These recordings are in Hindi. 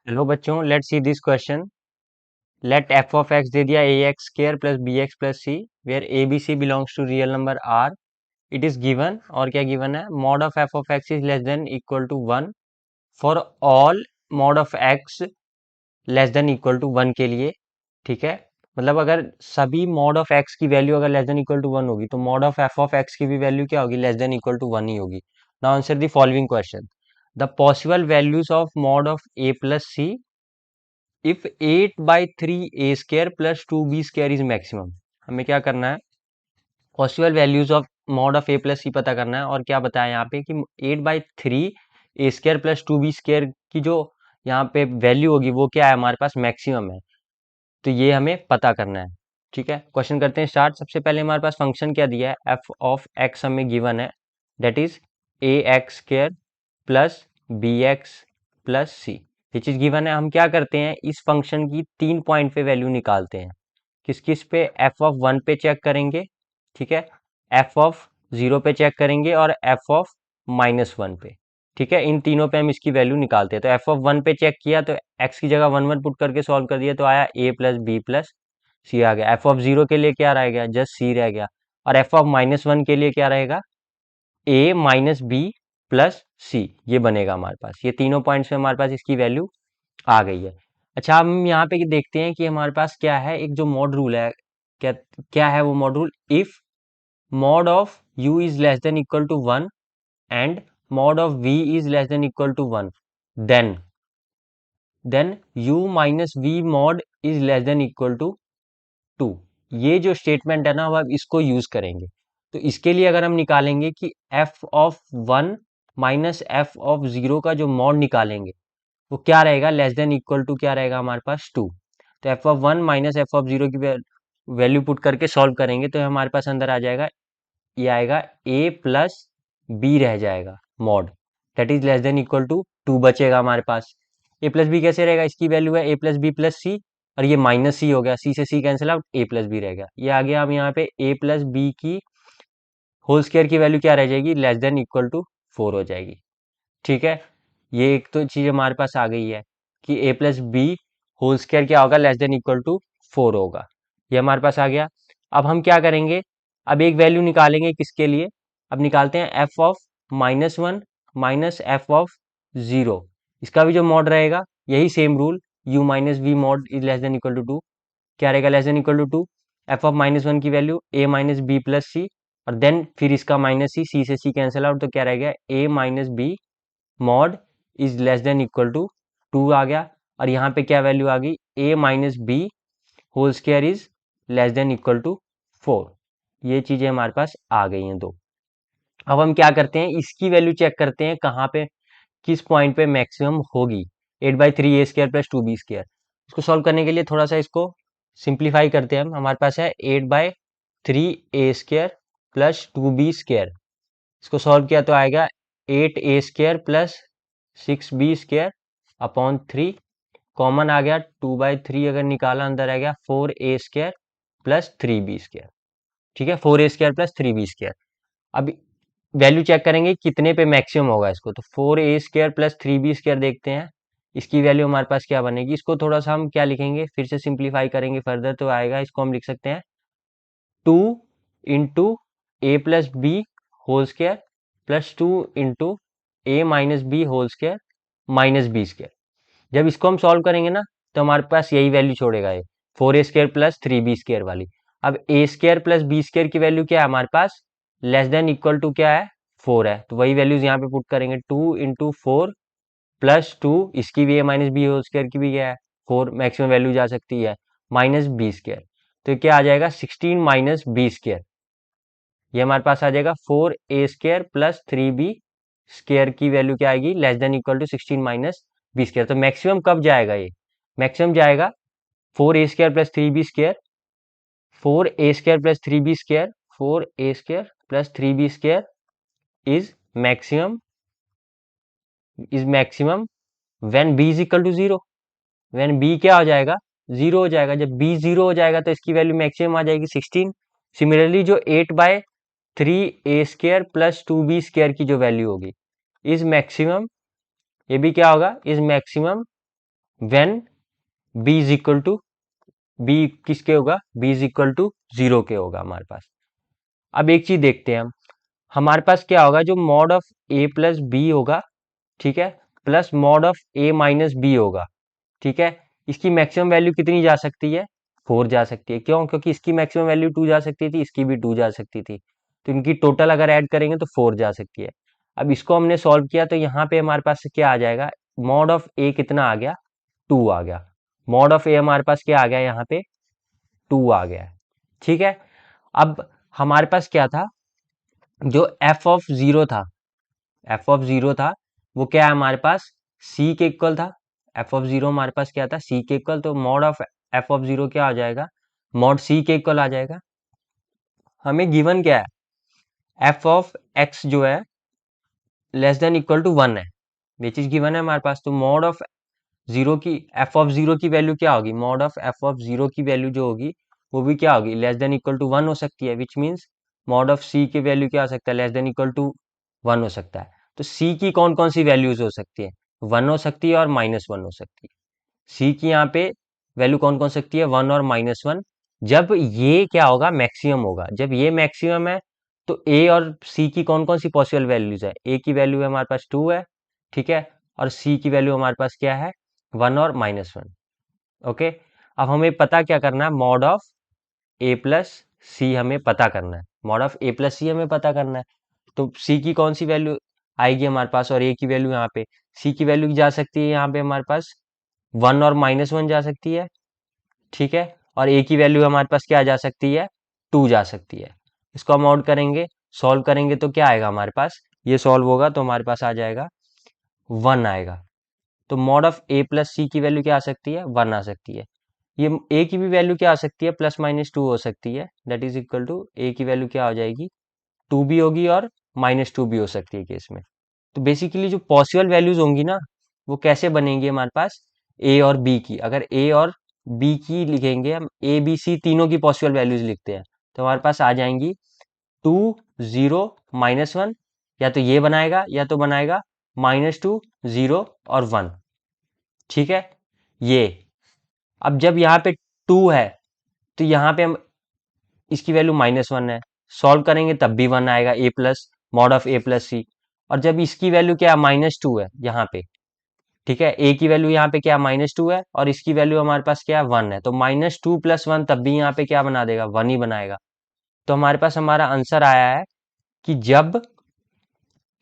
हेलो बच्चों, let's see this question. Late F of x दे दिया ए x square plus B x plus C where A B C belongs to real number are. It is given, और क्या गिवन है? Mod of F of x is less than equal to one for all mod of x less than equal to one के लिए। ठीक है, मतलब अगर सभी मॉड ऑफ एक्स की वैल्यू अगर less than equal to one होगी तो mod of F of x की भी वैल्यू क्या होगी? Less than equal to one ही होगी। Now answer the following question. The possible values of mod of a plus see if 8/3 a² plus 2b² is maximum. हमें क्या करना है? Possible values of mod of a plus सी पता करना है, और क्या बताया यहाँ पे कि 8/3 a² प्लस 2b² की जो यहाँ पे वैल्यू होगी वो क्या है? हमारे पास मैक्सिमम है। तो ये हमें पता करना है। ठीक है, क्वेश्चन करते हैं स्टार्ट। सबसे पहले हमारे पास फंक्शन क्या दिया है? एफ ऑफ एक्स हमें गिवन है, that is a² plus bx plus सी। ये चीज गिवन है। हम क्या करते हैं, इस फंक्शन की 3 पॉइंट पे वैल्यू निकालते हैं। किस किस पे? एफ ऑफ वन पे चेक करेंगे, ठीक है, एफ ऑफ जीरो पे चेक करेंगे और एफ ऑफ -1 पे। ठीक है, इन तीनों पे हम इसकी वैल्यू निकालते हैं। तो एफ ऑफ वन पे चेक किया तो एक्स की जगह वन वन पुट करके सॉल्व कर दिया तो आया ए प्लस बी प्लस सी आ गया। एफ ऑफ जीरो के लिए क्या रह गया? जस्ट सी रह गया। और एफ ऑफ -1 के लिए क्या रहेगा? ए माइनस बी प्लस सी। ये बनेगा हमारे पास। ये तीनों पॉइंट्स में हमारे पास इसकी वैल्यू आ गई है। अच्छा, हम यहाँ पे देखते हैं कि हमारे पास क्या है, एक जो मॉड रूल है। क्या क्या है वो mod rule? If mod of u is less than equal to one and mod of v is less than equal to one, then then u minus v mod is less than equal to two. ये जो स्टेटमेंट है ना, वो अब इसको यूज करेंगे। तो इसके लिए अगर हम निकालेंगे कि F of one minus f of zero का जो मॉड निकालेंगे वो क्या रहेगा? लेस देन इक्वल टू क्या रहेगा हमारे पास? टू। तो F of one minus f of zero की वैल्यू पुट करके सॉल्व करेंगे तो हमारे पास अंदर आ जाएगा, ये आएगा ए प्लस बी रह जाएगा mod, that is less than equal to two बचेगा हमारे पास। ए प्लस बी कैसे रहेगा? इसकी वैल्यू है ए प्लस बी प्लस सी, और ये माइनस सी हो गया, सी से C cancel out, A plus B रह गया। ये आ गया। हम यहाँ पे ए प्लस बी की होल स्क्वायर की वैल्यू क्या रह जाएगी? Less than equal to four हो जाएगी। ठीक है, ये एक तो चीज हमारे पास आ गई है कि a plus b whole square क्या होगा? Less than equal to four होगा। ये हमारे पास आ गया। अब हम क्या करेंगे? अब एक वैल्यू निकालेंगे किसके लिए? अब निकालते हैं f of -1 minus f of zero. इसका भी जो मॉड रहेगा यही same rule, u minus v mod is less than equal to two. क्या रहेगा? Less than equal to two. F of -1 की value a minus b plus सी, और देन फिर इसका माइनस सी, सी से सी कैंसिल आउट, तो क्या रह गया? ए minus B mod is less than equal to to आ गया। और यहाँ पे क्या वैल्यू आ गई? ए minus B whole square is less than equal to four. ये चीजें हमारे पास आ गई हैं दो। अब हम क्या करते हैं, इसकी वैल्यू चेक करते हैं कहाँ पे, किस पॉइंट पे मैक्सिमम होगी। 8/3 a² प्लस 2b²। इसको सॉल्व करने के लिए थोड़ा सा इसको सिंप्लीफाई करते हैं हम। हमारे पास है 8/3 a² प्लस 2b²। इसको सॉल्व किया तो आएगा 8a² plus 6b² upon 3। Common आ गया 2/3, अगर निकाला अंदर आ गया 4a² प्लस 3b²। ठीक है, 4a² प्लस 3b²। अब वैल्यू चेक करेंगे कितने पे मैक्सिमम होगा इसको, तो 4a² प्लस 3b² देखते हैं। इसकी वैल्यू हमारे पास क्या बनेगी? इसको थोड़ा सा हम क्या लिखेंगे, फिर से सिंप्लीफाई करेंगे फर्दर तो आएगा, इसको हम लिख सकते हैं 2 इंटू ए plus b whole square plus 2 into ए minus B whole square minus b²। जब इसको हम सॉल्व करेंगे ना तो हमारे पास यही वैल्यू छोड़ेगा, ये 4a² प्लस 3b² वाली। अब a² प्लस b² की वैल्यू क्या है हमारे पास? लेस देन इक्वल टू क्या है? 4 है। तो वही वैल्यूज यहाँ पे पुट करेंगे, 2 इंटू फोर प्लस टू, इसकी भी है माइनस बी होल स्क्वायर की भी क्या है? 4, मैक्सिमम वैल्यू जा सकती है माइनस b²। तो क्या आ जाएगा? 16 माइनस b²। ये हमारे पास आ जाएगा 4a² प्लस 3b² की वैल्यू क्या आएगी? Less than equal to 16 minus b²। तो मैक्सिमम कब जाएगा ये? मैक्सिमम जाएगा 4a² plus 3b², 4a² plus 3b², 4a² plus 3b² is maximum, is maximum when b is equal to zero. When b क्या हो जाएगा? जीरो हो जाएगा। जब b जीरो हो जाएगा तो इसकी वैल्यू मैक्सिमम आ जाएगी 16। सिमिलरली जो 8/3 a² प्लस 2b² की जो वैल्यू होगी इज मैक्सिमम, ये भी क्या होगा? Is maximum when b is equal to, b किसके होगा, बी इज इक्वल टू 0 के होगा हमारे पास। अब एक चीज देखते हैं हम, हमारे पास क्या होगा, जो mod of a plus b होगा, ठीक है, plus mod of a minus b होगा, ठीक है। इसकी मैक्सिमम वैल्यू कितनी जा सकती है, 4 जा सकती है। क्यों, क्योंकि इसकी मैक्सिमम वैल्यू 2 जा सकती थी, इसकी भी 2 जा सकती थी, तो इनकी टोटल अगर ऐड करेंगे तो 4 जा सकती है। अब इसको हमने सॉल्व किया तो यहाँ पे हमारे पास क्या आ जाएगा, मॉड ऑफ ए कितना आ गया, 2 आ गया। मॉड ऑफ ए हमारे पास क्या आ गया, यहाँ पे 2 आ गया है, ठीक है। अब हमारे पास क्या था, जो एफ ऑफ जीरो था, एफ ऑफ जीरो था, वो क्या है हमारे पास, सी के इक्वल था। एफ ऑफ जीरो हमारे पास क्या था, सी के इक्वल, तो mod of F of zero क्या आ जाएगा, मॉड सी के इक्वल आ जाएगा। हमें गिवन क्या है, एफ ऑफ एक्स जो है लेस देन इक्वल टू 1 है, ये चीज गिवन है हमारे पास। तो मॉड ऑफ जीरो की, एफ ऑफ जीरो की वैल्यू क्या होगी, mod of F of zero की वैल्यू जो होगी वो भी क्या होगी, लेस देन इक्वल टू 1 हो सकती है, विच मीन्स मॉड ऑफ सी की वैल्यू क्या हो सकता है, लेस देन इक्वल टू 1 हो सकता है। तो सी की कौन कौन सी वैल्यूज हो सकती है, 1 हो सकती है और -1 हो सकती है। सी की यहाँ पे वैल्यू कौन कौन सकती है, 1 और -1। जब ये क्या होगा, मैक्सिमम होगा, जब ये मैक्सिमम है तो ए और सी की कौन कौन सी पॉसिबल वैल्यूज है, ए की वैल्यू है हमारे पास 2 है, ठीक है, और सी की वैल्यू हमारे पास क्या है, 1 और -1। ओके, अब हमें पता क्या करना है, मॉड ऑफ ए प्लस सी हमें पता करना है, मॉड ऑफ ए प्लस सी हमें पता करना है। तो सी की कौन सी वैल्यू आएगी हमारे पास, और ए की वैल्यू यहाँ पे, सी की वैल्यू जा सकती है यहाँ पे हमारे पास 1 और -1 जा सकती है, ठीक है, और ए की वैल्यू हमारे पास क्या जा सकती है, 2 जा सकती है। इसको हम आउट करेंगे, सॉल्व करेंगे तो क्या आएगा हमारे पास, ये सॉल्व होगा तो हमारे पास आ जाएगा 1 आएगा। तो मॉड ऑफ ए प्लस सी की वैल्यू क्या आ सकती है, 1 आ सकती है। ये ए की भी वैल्यू क्या आ सकती है, +-2 हो सकती है, दैट इज इक्वल टू ए की वैल्यू क्या हो जाएगी, 2 भी होगी और -2 भी हो सकती है केस में। तो बेसिकली जो पॉसिबल वैल्यूज होंगी ना, वो कैसे बनेंगी हमारे पास, ए और बी की, अगर ए और बी की लिखेंगे हम, ए बी सी तीनों की पॉसिबल वैल्यूज लिखते हैं, तो हमारे पास आ जाएंगी 2 0 -1, या तो ये बनाएगा या तो बनाएगा -2 0 और 1, ठीक है। ये अब जब यहाँ पे 2 है तो यहाँ पे हम, इसकी वैल्यू -1 है, सॉल्व करेंगे तब भी 1 आएगा, ए plus mod of a plus सी। और जब इसकी वैल्यू क्या है, -2 है यहाँ पे, ठीक है, ए की वैल्यू यहाँ पे क्या -2 है और इसकी वैल्यू हमारे पास क्या है, 1 है, तो -2 + 1 तब भी यहाँ पे क्या बना देगा, 1 ही बनाएगा। तो हमारे पास हमारा आंसर आया है कि जब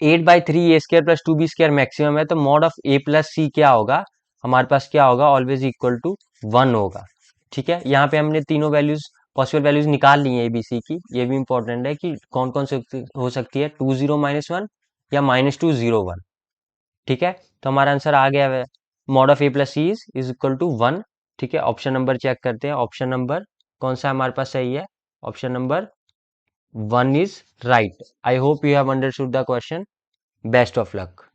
8/3 ए स्क्वायर प्लस 2b² मैक्सिमम है तो मॉड ऑफ ए प्लस सी क्या होगा, हमारे पास क्या होगा, ऑलवेज इक्वल टू 1 होगा, ठीक है। यहाँ पे हमने तीनों वैल्यूज, पॉसिबल वैल्यूज निकाल ली है एबीसी की, ये भी इंपॉर्टेंट है कि कौन कौन से हो सकती है, 2 0 -1 या -2 0 1, ठीक है। तो हमारा आंसर आ गया है, mod of a plus c is equal to 1, ठीक है। ऑप्शन नंबर चेक करते हैं, ऑप्शन नंबर कौन सा हमारे पास सही है, option number 1 is right. I hope you have understood the question, best of luck.